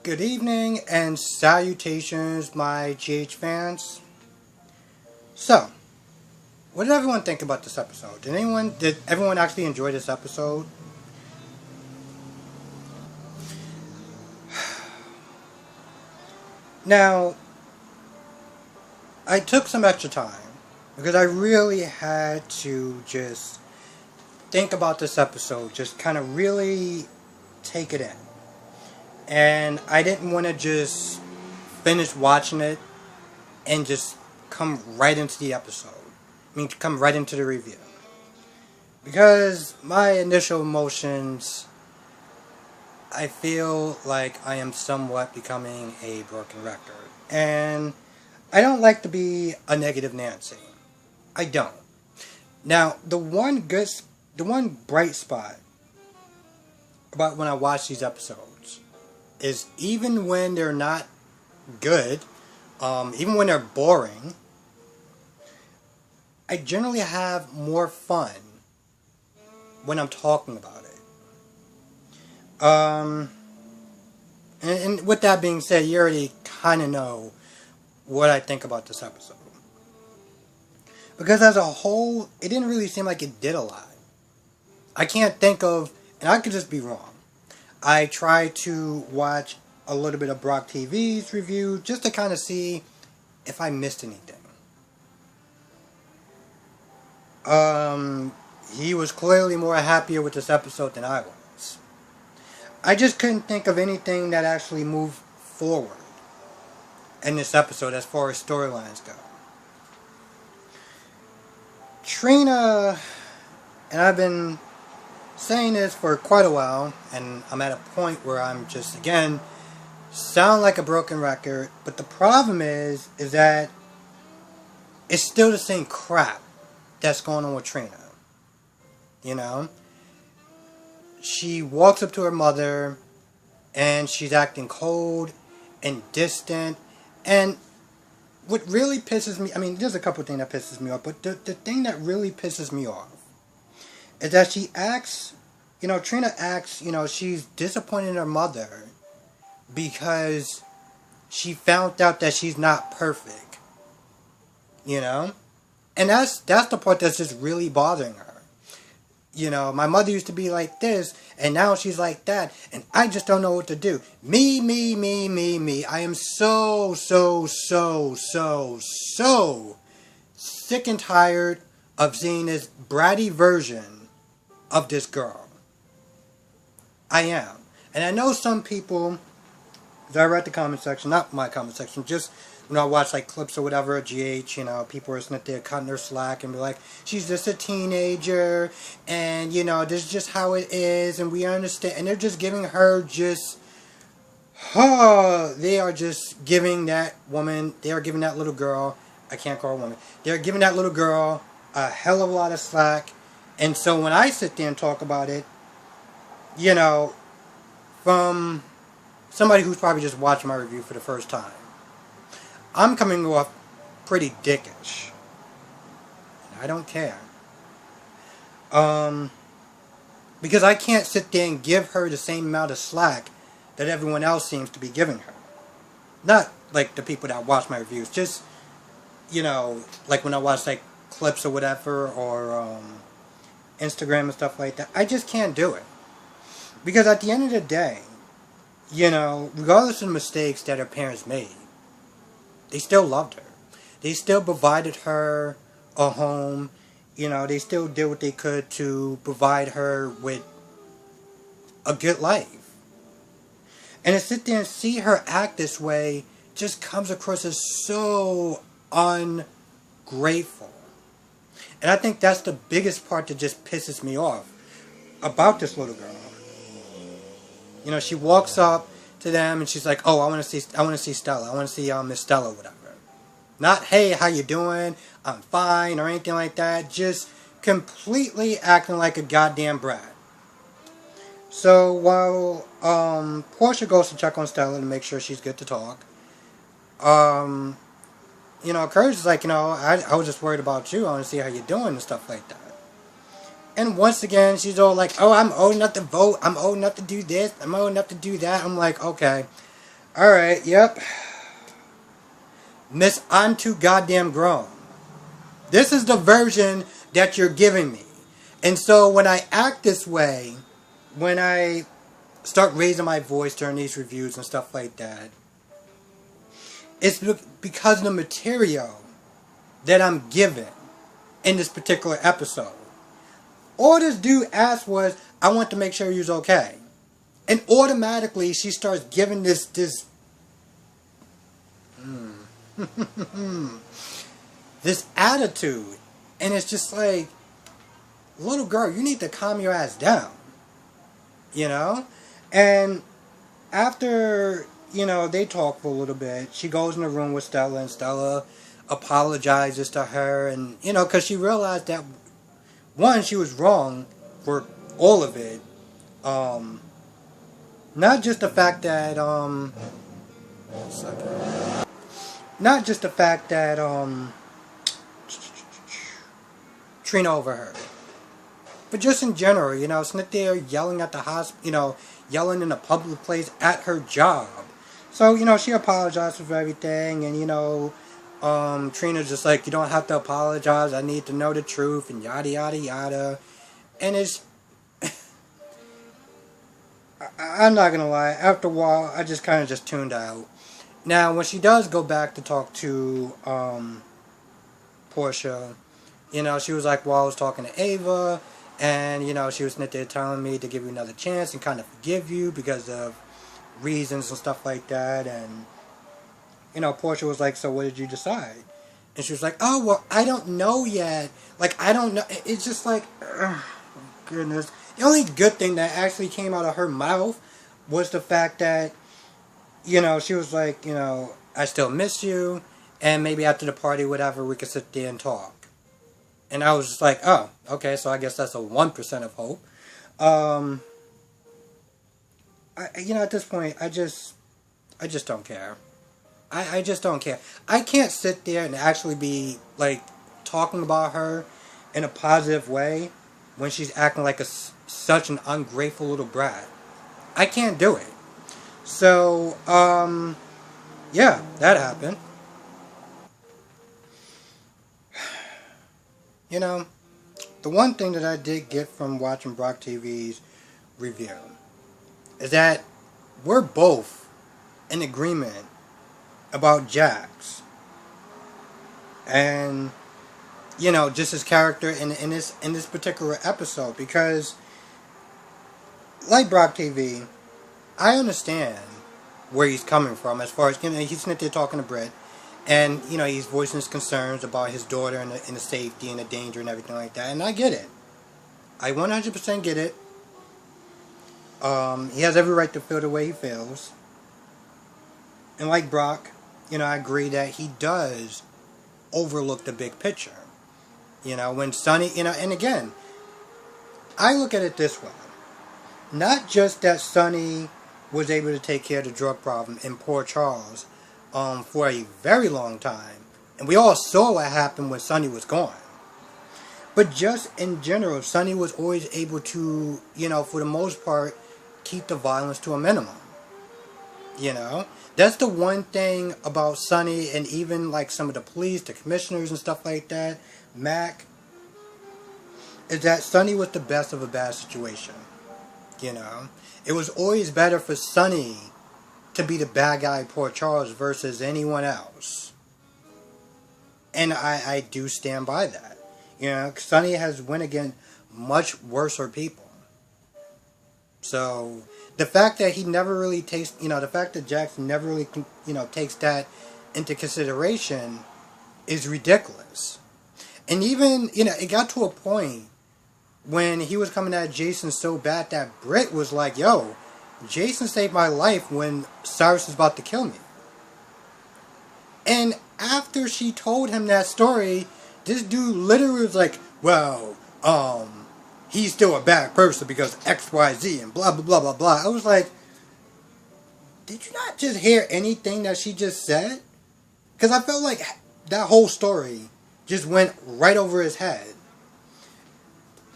Good evening and salutations, my GH fans. So, what did everyone think about this episode? Did everyone actually enjoy this episode? Now, I took some extra time because I really had to just think about this episode, just kind of really take it in. And I didn't want to just finish watching it and just come right into the episode. Come right into the review. Because my initial emotions, I feel like I am somewhat becoming a broken record. And I don't like to be a negative Nancy. I don't. Now, the one bright spot about when I watch these episodes is even when they're not good, even when they're boring, I generally have more fun when I'm talking about it. And with that being said, you already kind of know what I think about this episode. Because as a whole, it didn't really seem like it did a lot. I can't think of, and I could just be wrong. I tried to watch a little bit of Brock TV's review just to kind of see if I missed anything. He was clearly more happier with this episode than I was. I just couldn't think of anything that actually moved forward in this episode as far as storylines go. Trina, and I've been saying this for quite a while, and I'm at a point where I'm just, again, sound like a broken record, but the problem is that it's still the same crap that's going on with Trina. You know? She walks up to her mother, and she's acting cold and distant, and what really pisses me, there's a couple of things that pisses me off, but the thing that really pisses me off is that she acts, Trina acts, she's disappointed in her mother because she found out that she's not perfect. And that's the part that's just really bothering her. My mother used to be like this, and now she's like that, and I just don't know what to do. Me. I am so sick and tired of seeing this bratty version of this girl. I am. And I know some people, as I read the comment section, not my comment section, just when I watch like clips or whatever at GH, people are sitting there cutting her slack and be like, she's just a teenager, and this is just how it is, and we understand, and they're just giving her they are just giving that woman, they are giving that little girl, I can't call her a woman, they're giving that little girl a hell of a lot of slack. And so when I sit there and talk about it, from somebody who's probably just watching my review for the first time, I'm coming off pretty dickish. And I don't care. Because I can't sit there and give her the same amount of slack that everyone else seems to be giving her. Not like the people that watch my reviews, just, like when I watch like clips or whatever, or Instagram and stuff like that. I just can't do it. Because at the end of the day, regardless of the mistakes that her parents made, they still loved her. They still provided her a home. They still did what they could to provide her with a good life. And to sit there and see her act this way just comes across as so ungrateful. And I think that's the biggest part that just pisses me off about this little girl. She walks up to them and she's like, "Oh, I want to see Stella. I want to see Miss Stella, whatever." Not, "Hey, how you doing? I'm fine," or anything like that. Just completely acting like a goddamn brat. So while Portia goes to check on Stella to make sure she's good to talk, Courage is like, I was just worried about you. I want to see how you're doing and stuff like that. And once again, she's all like, "Oh, I'm old enough to vote. I'm old enough to do this. I'm old enough to do that." I'm like, okay. Alright, yep. Miss, I'm too goddamn grown. This is the version that you're giving me. And so when I act this way, when I start raising my voice during these reviews and stuff like that, it's because of the material that I'm given in this particular episode. All this dude asked was, I want to make sure you're okay. And automatically she starts giving this this attitude. And it's just like, little girl, you need to calm your ass down. You know? And after, they talk for a little bit, she goes in the room with Stella, and Stella apologizes to her. And, because she realized that, one, she was wrong for all of it. Not just the fact that, not just the fact that, Trina overheard, but just in general, sitting there yelling at the hospital, yelling in a public place at her job. So, she apologized for everything, and, Trina's just like, you don't have to apologize, I need to know the truth, and yada yada yada. And it's, I'm not gonna lie, after a while, I just kind of just tuned out. Now, when she does go back to talk to, Portia, she was like, well, I was talking to Ava, and, she was sitting there telling me to give you another chance and kind of forgive you because of reasons and stuff like that. And, Portia was like, so what did you decide? And she was like, oh, well, I don't know yet. Like, I don't know. It's just like, goodness. The only good thing that actually came out of her mouth was the fact that, she was like, I still miss you, and maybe after the party, whatever, we could sit there and talk. And I was just like, oh, okay, so I guess that's a 1% of hope. At this point, I just don't care. I just don't care. I can't sit there and actually be, like, talking about her in a positive way when she's acting like such an ungrateful little brat. I can't do it. So, yeah, that happened. The one thing that I did get from watching Brock TV's review is that we're both in agreement about Jax. And, just his character in this particular episode. Because, like Brock TV, I understand where he's coming from as far as, he's sitting there talking to Britt. And, he's voicing his concerns about his daughter and the safety and the danger and everything like that. And I get it. I 100% get it. He has every right to feel the way he feels. And like Brock, I agree that he does overlook the big picture. When Sonny, and again, I look at it this way. Not just that Sonny was able to take care of the drug problem in Port Charles for a very long time. And we all saw what happened when Sonny was gone. But just in general, Sonny was always able to, for the most part, keep the violence to a minimum. That's the one thing about Sonny, and even like some of the police, the commissioners and stuff like that, Mac, is that Sonny was the best of a bad situation. It was always better for Sonny to be the bad guy in Port Charles versus anyone else. And I do stand by that. Sonny has went against much worser people. So, the fact that he never really takes, the fact that Jackson never really, takes that into consideration is ridiculous. And even, it got to a point when he was coming at Jason so bad that Britt was like, yo, Jason saved my life when Cyrus was about to kill me. And after she told him that story, this dude literally was like, well, he's still a bad person because XYZ and blah, blah, blah, blah, blah. I was like, did you not just hear anything that she just said? Because I felt like that whole story just went right over his head.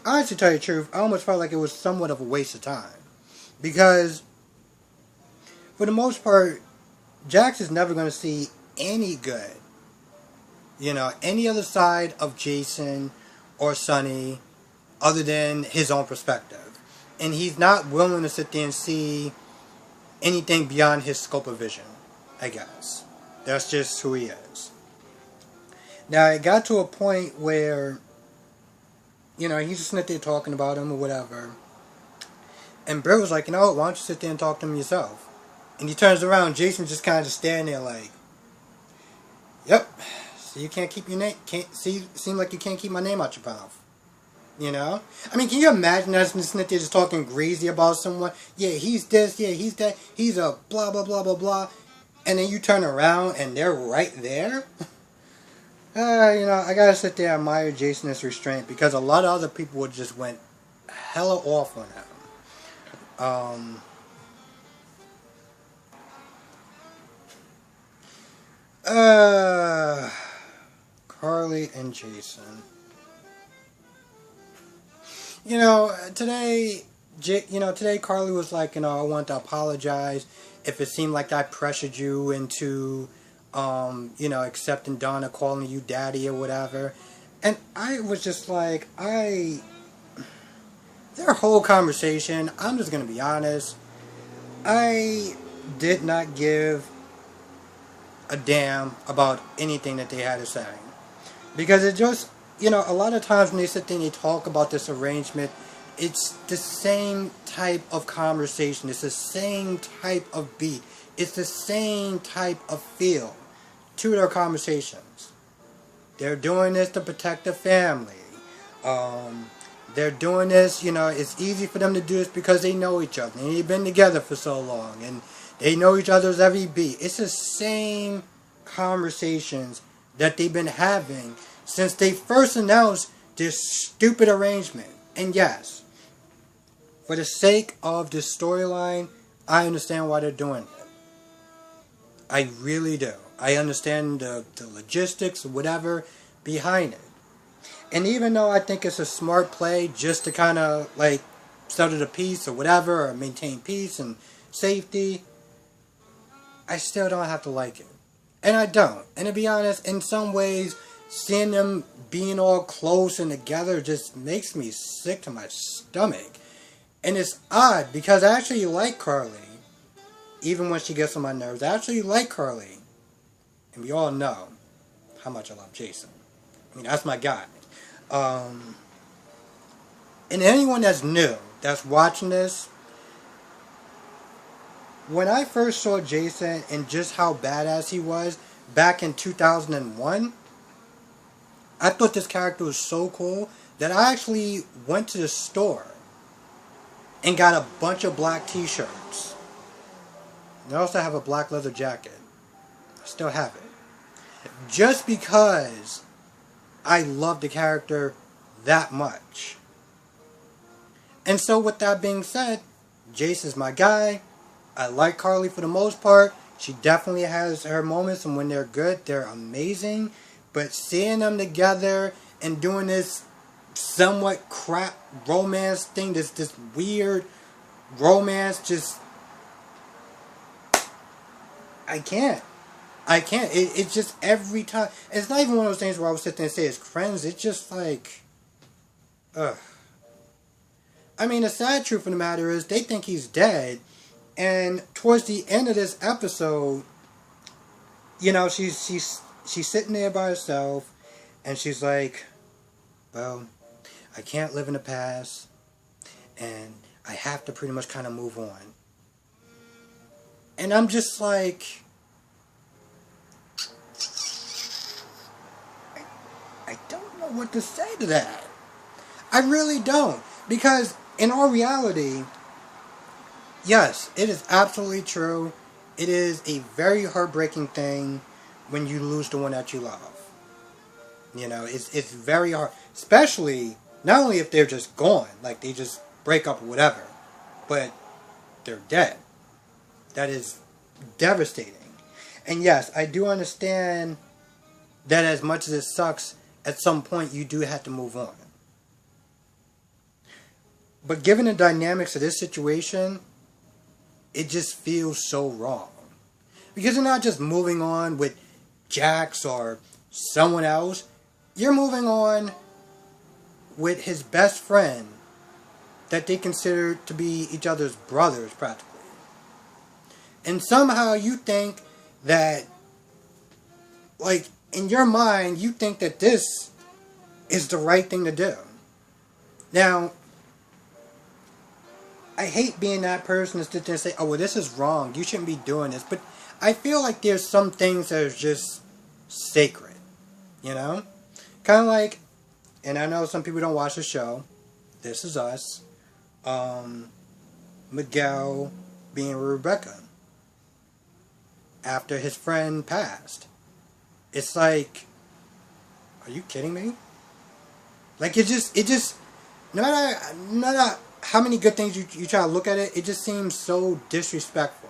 Honestly, to tell you the truth, I almost felt like it was somewhat of a waste of time. Because, for the most part, Jax is never going to see any good, any other side of Jason or Sonny other than his own perspective. And he's not willing to sit there and see anything beyond his scope of vision, I guess. That's just who he is. Now, it got to a point where, he's just sitting there talking about him or whatever. And Britt was like, why don't you sit there and talk to him yourself? And he turns around, Jason's just kind of standing there like, yep, so you can't keep your name, seem like you can't keep my name out your mouth. I mean, can you imagine us sitting there just talking greasy about someone? Yeah, he's this, yeah, he's that, he's a blah, blah, blah, blah, blah. And then you turn around and they're right there? I gotta sit there and admire Jason's restraint, because a lot of other people would just went hella off on him. Carly and Jason. Today Carly was like, I want to apologize if it seemed like I pressured you into, accepting Donna calling you daddy or whatever. And I was just like, their whole conversation, I'm just going to be honest, I did not give a damn about anything that they had to say. Because it just, a lot of times when they sit there and they talk about this arrangement, it's the same type of conversation. It's the same type of beat. It's the same type of feel to their conversations. They're doing this to protect the family. They're doing this, it's easy for them to do this because they know each other. And they've been together for so long. And they know each other's every beat. It's the same conversations that they've been having since they first announced this stupid arrangement. And yes, for the sake of this storyline, I understand why they're doing it. I really do. I understand the logistics or whatever behind it. And even though I think it's a smart play just to kind of like settle the peace or whatever, or maintain peace and safety, I still don't have to like it. And I don't. And to be honest, in some ways, seeing them being all close and together just makes me sick to my stomach. And it's odd because I actually like Carly, even when she gets on my nerves. I actually like Carly. And we all know how much I love Jason. I mean, that's my guy. And anyone that's new, that's watching this, when I first saw Jason and just how badass he was back in 2001, I thought this character was so cool that I actually went to the store and got a bunch of black t-shirts. And I also have a black leather jacket. I still have it. Just because I love the character that much. And so with that being said, Jason's my guy. I like Carly for the most part. She definitely has her moments, and when they're good, they're amazing. But seeing them together and doing this somewhat crap romance thing, this weird romance, just... I can't. It's just every time. It's not even one of those things where I would sit there and say it's friends. It's just like... Ugh. I mean, the sad truth of the matter is they think he's dead. And towards the end of this episode, she's sitting there by herself, and she's like, well, I can't live in the past, and I have to pretty much kind of move on. And I'm just like, I don't know what to say to that. I really don't. Because in all reality, yes, it is absolutely true. It is a very heartbreaking thing when you lose the one that you love. It's very hard. Especially, not only if they're just gone, like they just break up or whatever, but they're dead. That is devastating. And yes, I do understand that as much as it sucks, at some point you do have to move on. But given the dynamics of this situation, it just feels so wrong. Because you're not just moving on with Jax or someone else. You're moving on with his best friend that they consider to be each other's brothers, practically. And somehow you think that, like, in your mind, you think that this is the right thing to do. Now, I hate being that person to sit there and say, oh, well, this is wrong. You shouldn't be doing this. But I feel like there's some things that are just sacred. You know? Kind of like, and I know some people don't watch the show. This Is Us. Miguel being with Rebecca after his friend passed. It's like, are you kidding me? Like, it just, no matter how many good things you try to look at it, it just seems so disrespectful.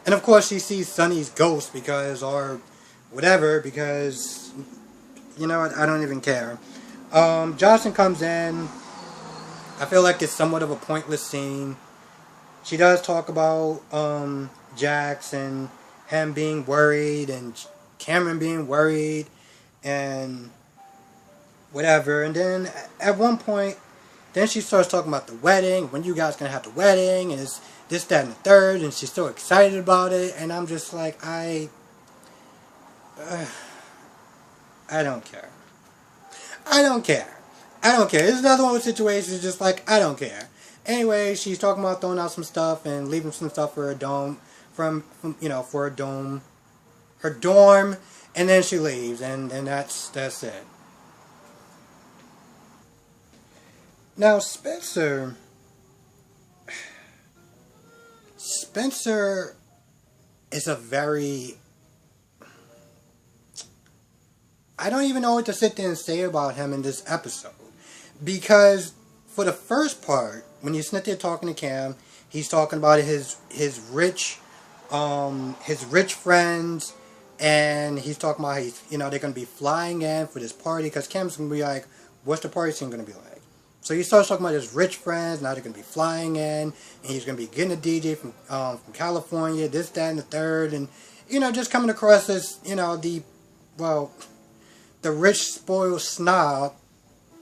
And of course she sees Sonny's ghost because, or whatever, because, you know what, I don't even care. Jocelyn comes in. I feel like it's somewhat of a pointless scene. She does talk about Jax and him being worried and Cameron being worried and whatever. And then at one point, then she starts talking about the wedding. When you guys gonna have the wedding? And it's this, that, and the third. And she's so excited about it. And I'm just like, I don't care. I don't care. I don't care. This is another one of those situations just like, I don't care. Anyway, she's talking about throwing out some stuff and leaving some stuff for a dome, for a dome, her dorm, and then she leaves, and that's it. Now, Spencer is a very, I don't even know what to sit there and say about him in this episode. Because for the first part, when you sit there talking to Cam, he's talking about his rich friends, and he's talking about how they're gonna be flying in for this party because Cam's gonna be like, what's the party scene gonna be like? So he starts talking about his rich friends. Now they're gonna be flying in, and he's gonna be getting a DJ from California, this, that, and the third, and just coming across as the rich spoiled snob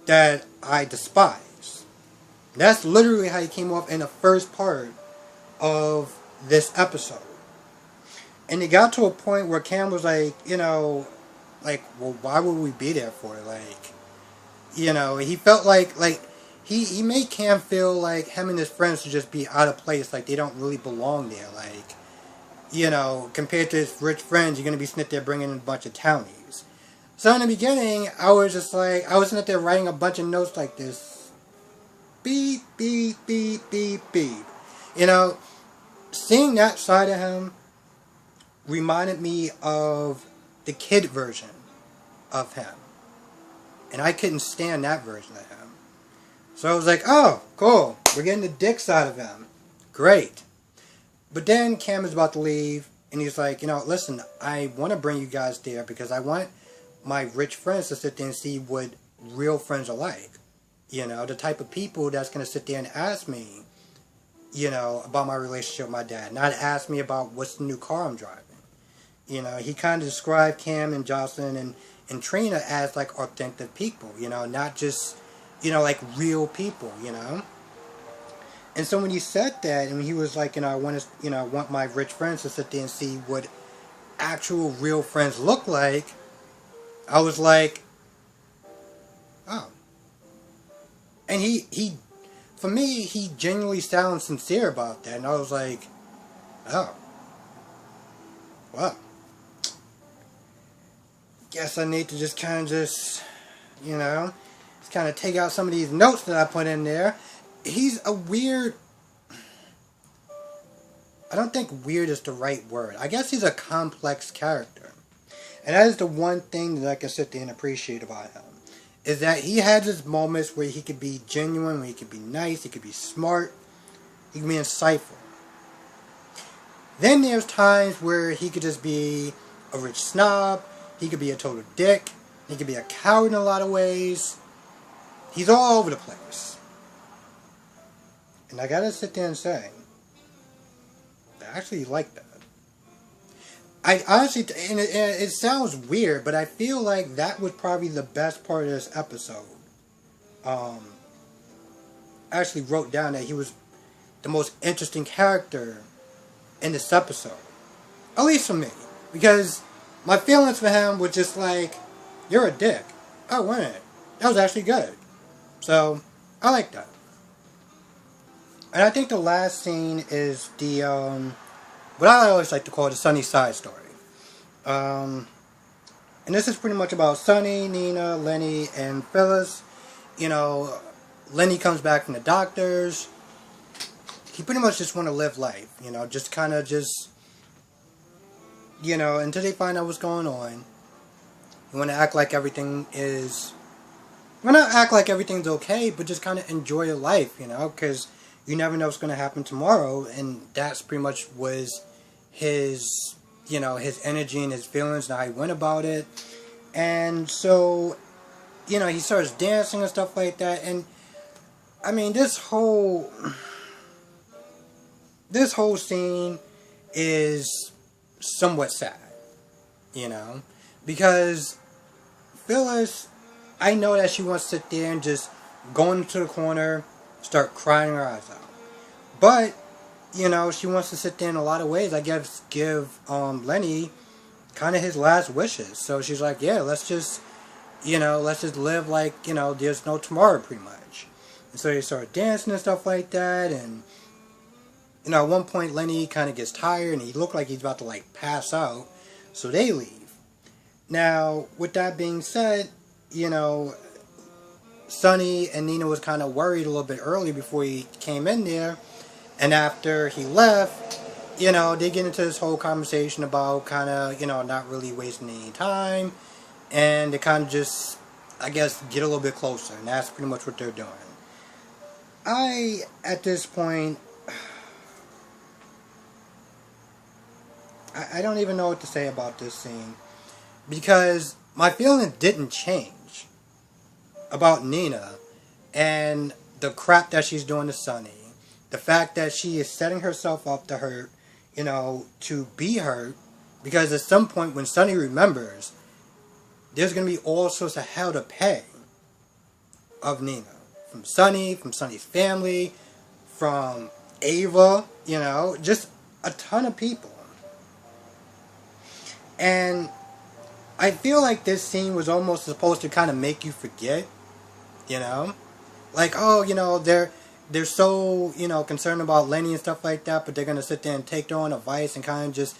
that I despise. That's literally how he came off in the first part of this episode. And it got to a point where Cam was like, well, why would we be there for it? He felt like he made Cam feel like him and his friends should just be out of place, like they don't really belong there. Compared to his rich friends, you're going to be sitting there bringing in a bunch of townies. So in the beginning, I was sitting there writing a bunch of notes like this. Beep, beep, beep, beep, beep. Seeing that side of him reminded me of the kid version of him. And I couldn't stand that version of him. So I was like, oh, cool. We're getting the dick side of him. Great. But then Cam is about to leave, and he's like, listen, I want to bring you guys there because I want my rich friends to sit there and see what real friends are like. The type of people that's going to sit there and ask me, about my relationship with my dad. Not ask me about what's the new car I'm driving. He kind of described Cam and Jocelyn and Trina as like authentic people, not just, like real people, And so when he said that, and he was like, I want my rich friends to sit there and see what actual real friends look like, I was like, oh. And he, for me, he genuinely sounds sincere about that. And I was like, oh. Well. Guess I need to just kind of take out some of these notes that I put in there. He's a weird, I don't think weird is the right word. I guess he's a complex character. And that is the one thing that I can sit there and appreciate about him. Is that he has his moments where he could be genuine, where he could be nice, he could be smart, he can be insightful. Then there's times where he could just be a rich snob, he could be a total dick, he could be a coward in a lot of ways. He's all over the place. And I gotta sit there and say, I actually like that. I honestly, and it sounds weird, but I feel like that was probably the best part of this episode. Um, I actually wrote down that he was the most interesting character in this episode. At least for me. Because my feelings for him were just like, you're a dick. Oh, wait a minute. That was actually good. So, I like that. And I think the last scene is the, what I always like to call the Sunny side story. And this is pretty much about Sunny, Nina, Lenny, and Phyllis. You know, Lenny comes back from the doctors. He pretty much just want to live life. You know, just kind of just, you know, until they find out what's going on. You want to act like everything is, well, not act like everything's okay, but just kind of enjoy your life, you know, because you never know what's going to happen tomorrow, and that's pretty much was his, you know, his energy and his feelings and how he went about it. And so, you know, he starts dancing and stuff like that, and I mean, this whole scene is somewhat sad, you know, because Phyllis, I know that she wants to sit there and just go into the corner, start crying her eyes out. But, you know, she wants to sit there in a lot of ways. I guess give Lenny kind of his last wishes. So she's like, yeah, let's just, you know, let's just live like, you know, there's no tomorrow pretty much. And so they start dancing and stuff like that. And, you know, at one point Lenny kind of gets tired and he looked like he's about to like pass out. So they leave. Now, with that being said, you know, Sonny and Nina was kind of worried a little bit early before he came in there. And after he left, you know, they get into this whole conversation about kind of, you know, not really wasting any time. And they kind of just, I guess, get a little bit closer. And that's pretty much what they're doing. At this point, I don't even know what to say about this scene. Because my feeling didn't change about Nina and the crap that she's doing to Sonny. The fact that she is setting herself up to hurt, you know, to be hurt. Because at some point when Sonny remembers, there's going to be all sorts of hell to pay of Nina. From Sonny's family, from Ava, you know, just a ton of people. And I feel like this scene was almost supposed to kind of make you forget, you know? Like, oh, you know, they're so, you know, concerned about Lenny and stuff like that, but they're going to sit there and take their own advice and kind of just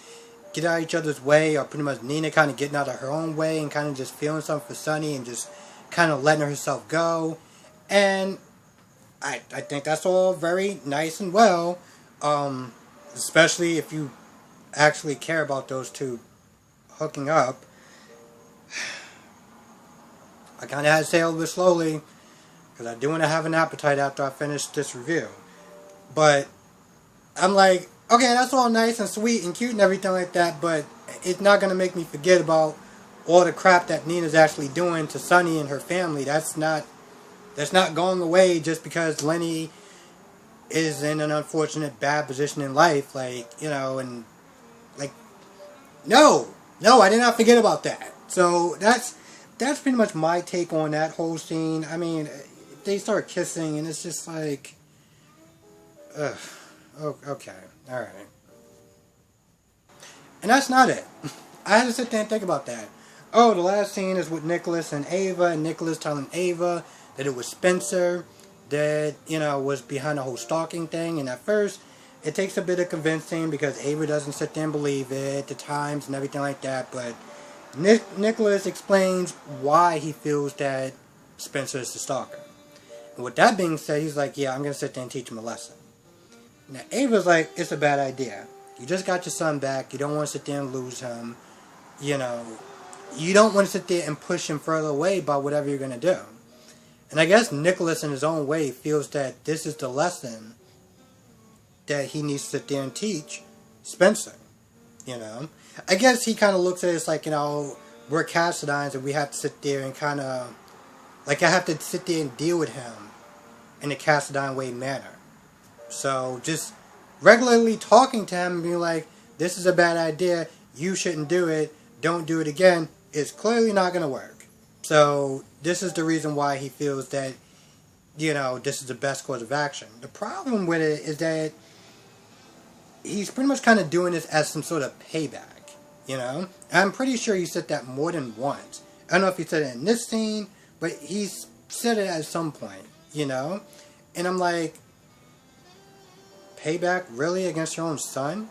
get out of each other's way, or pretty much Nina kind of getting out of her own way and kind of just feeling something for Sonny and just kind of letting herself go. And I think that's all very nice and well, especially if you actually care about those two hooking up. I kind of had to say it a little bit slowly, because I do want to have an appetite after I finish this review. But I'm like, okay, that's all nice and sweet and cute and everything like that, but it's not going to make me forget about all the crap that Nina's actually doing to Sonny and her family. That's not going away just because Lenny is in an unfortunate bad position in life. Like, you know, and like, no, I did not forget about that. So that's pretty much my take on that whole scene. I mean, they start kissing and it's just like, ugh, okay, alright. And that's not it. I had to sit there and think about that. Oh, the last scene is with Nicholas and Ava, and Nicholas telling Ava that it was Spencer that, you know, was behind the whole stalking thing. And at first, it takes a bit of convincing because Ava doesn't sit there and believe it, the times and everything like that. But Nicholas explains why he feels that Spencer is the stalker. And with that being said, he's like, yeah, I'm going to sit there and teach him a lesson. Now, Ava's like, it's a bad idea. You just got your son back. You don't want to sit there and lose him. You know, you don't want to sit there and push him further away by whatever you're going to do. And I guess Nicholas, in his own way, feels that this is the lesson that he needs to sit there and teach Spencer. You know, I guess he kind of looks at it as like, you know, we're Cassadines and we have to sit there and kind of, like, I have to sit there and deal with him in a Cassadine way manner. So just regularly talking to him and being like, this is a bad idea. you shouldn't do it, don't do it again, is clearly not going to work. So this is the reason why he feels that, this is the best course of action. The problem with it is that he's pretty much kind of doing this as some sort of payback, I'm pretty sure he said that more than once. I don't know if he said it in this scene, but he's said it at some point, And I'm like, payback really against your own son?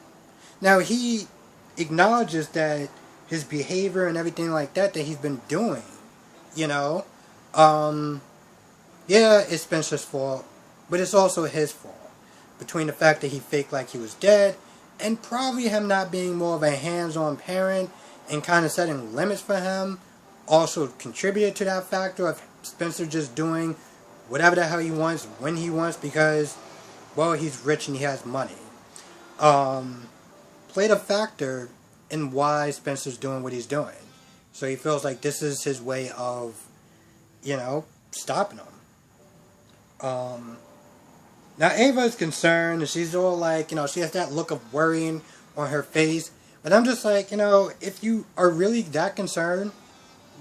Now he acknowledges that his behavior and everything like that he's been doing, yeah, it's Spencer's fault, but it's also his fault. Between the fact that he faked like he was dead, and probably him not being more of a hands-on parent and kind of setting limits for him, also contributed to that factor of Spencer just doing whatever the hell he wants, when he wants, because, well, he's rich and he has money. Played a factor in why Spencer's doing what he's doing. So he feels like this is his way of, stopping him. Now Ava is concerned, and she's all like, she has that look of worrying on her face. But I'm just like, if you are really that concerned,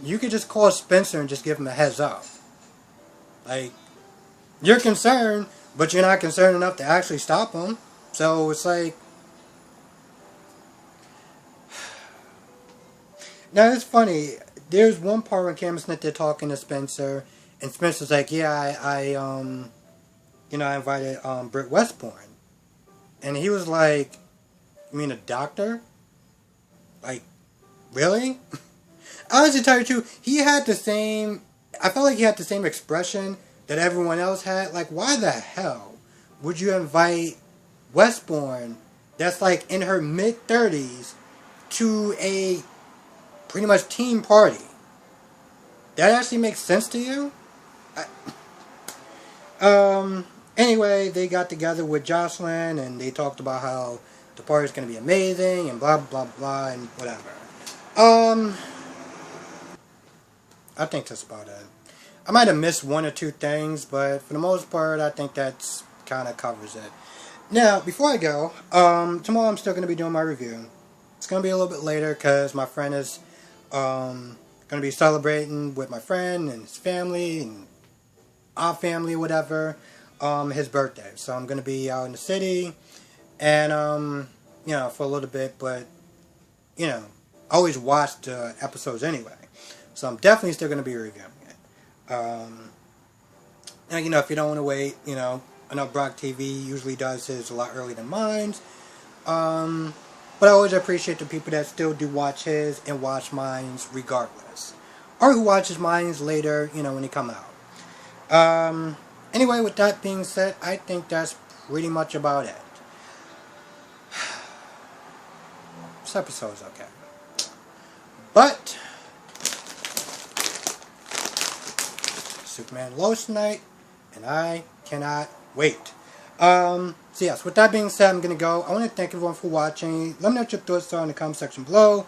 you could just call Spencer and just give him a heads up. Like, you're concerned, but you're not concerned enough to actually stop him. So it's like... Now it's funny, there's one part when Cameron Smith, they're talking to Spencer, and Spencer's like, yeah, I invited Britt Westbourne. And he was like, you mean a doctor? Like, really? Honestly, to tell you the truth, he had the same, I felt like he had the same expression that everyone else had. Like, why the hell would you invite Westbourne, that's like in her mid-30s, to a pretty much team party? That actually makes sense to you? Anyway, they got together with Jocelyn and they talked about how the party's going to be amazing and blah blah blah and whatever. I think that's about it. I might have missed one or two things, but for the most part, I think that's kind of covers it. Now, before I go, tomorrow I'm still going to be doing my review. It's going to be a little bit later because my friend is going to be celebrating with my friend and his family and our family, whatever, his birthday. So I'm going to be out in the city and, for a little bit, but, I always watch the episodes anyway. So I'm definitely still going to be reviewing it. And, if you don't want to wait, I know Brock TV usually does his a lot earlier than mine. But I always appreciate the people that still do watch his and watch mine's regardless. Or who watches mine's later, when they come out. Anyway, with that being said, I think that's pretty much about it. This episode's okay. But Superman Lois tonight, and I cannot wait. So yes, with that being said, I'm going to go. I want to thank everyone for watching. Let me know what your thoughts are in the comment section below.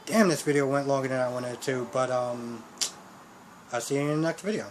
Damn, this video went longer than I wanted it to, but I'll see you in the next video.